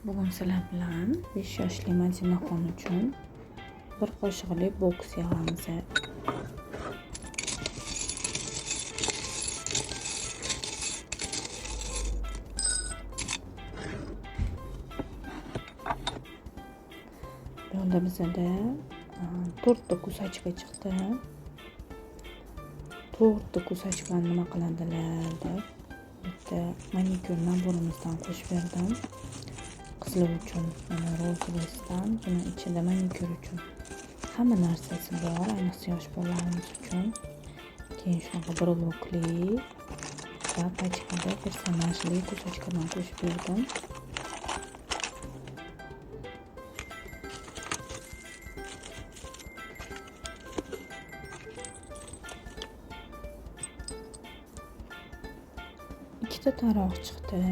Bugun sizlar bilan 5 yoshli Madimaxon uchun bir qoshiqli boks yig'amiz. Bu yo'lda bizada 4 ta kusachka chiqdi. 4 ta kusachkani nima qiladilar deb bitta manikyur naborimizdan qo'shib berdim. Qizlar uchun mana Rolls-Royce'dan buni ichida manikyur uchun hamma narsasi bor, ayniqsa yosh bolalarimiz uchun. Keyin shunaqa brokoli va pachkada personajli kusachkadan qo'shib berdim. Ikkita taroq chiqdi.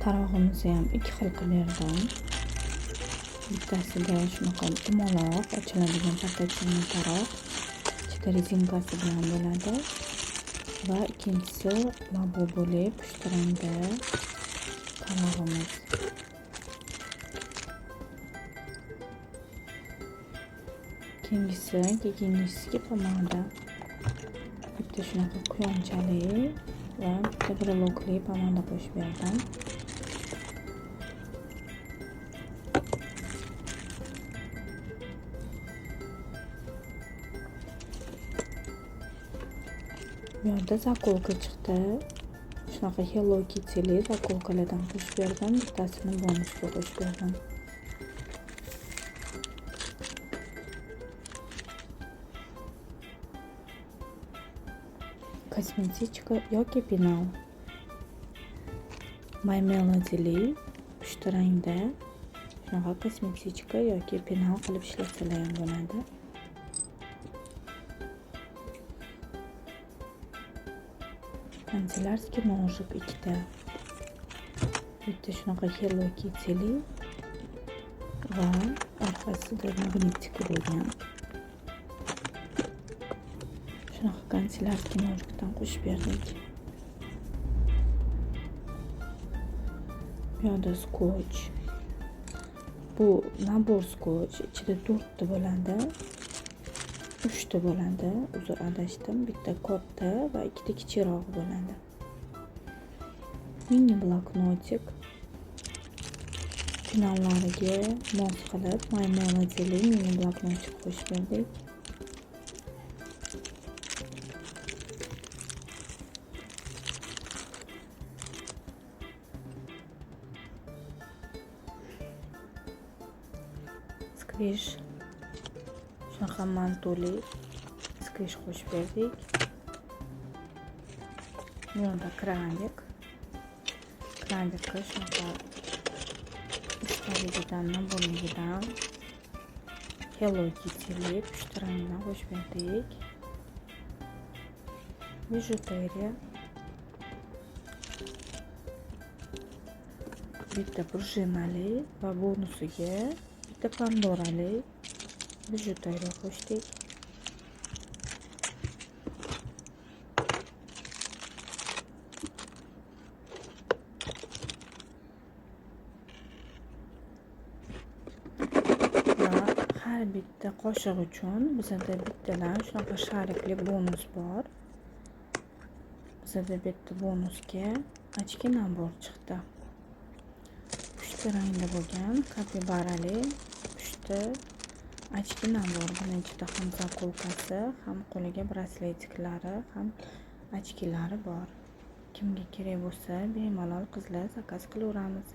Tarog'imizni ham ikki xil qilib berdim. Bittasiga shunaqa dumaloq ochiladigan portatивный taroq, ichida rezinkasi bilan bo'ladi va ikkinchisi labubuli pushti rangda tarog'imiz. Keyingisi gigiyenistiga pomada. Bitta shunaqa quyonchali va bitta brokoli pomada qo'shib berdim. Bu yerda zakolka chiqdi. Shunaqa Hello Kitty'li zakolkalardan qo'shib berdim. Bittasini bonusga qo'shib berdim. Kosmetichka yoki penal. My Melody'li pushti rangda shunaqa kosmetichka yoki penal qilib ishlasalar ham bo'ladi. Kanselarskiy nojik ikkita. Bitta shunaqa Hello Kitty'li va orqasida magnetik bo'lgan. Shunaqa kanselarskiy nojikdan qo'shib berdik. Bu yerda skoch. Bu nabor skoch, ichida 4 ta bo'ladi. 3 ta bo'ladi. Uzr adashdim. Bitta katta va ikkita kichikroq bo'ladi. Mini bloknotik. Finallariga mos qilib My Melody'li mini bloknotik qo'shib berdik. Skvish. Shunaqa mantuli skvish qo'shib berdik. Bu yerda kranik. Kranikka shunaqa ustaligidan, naborligidan Hello Kitty'li pushti rangdan qo'shib berdik. Bijuteriya. Bitta prujinali va bonusiga bitta pandorali bijuteriya qo'shdik. Va har bitta qoshiq uchun bizda bittadan shunaqa sharikli bonus bor. Bizda bitta bonusga ochki nabor chiqdi. Pushti rangda bo'lgan kapibarali pushti ochki nabor. Buni ichida ham zakolkasi, ham qo'liga brasletiklari, ham ochkilari bor. Kimga kerak bo'lsa bemalol qizlar zakaz qilaveramiz.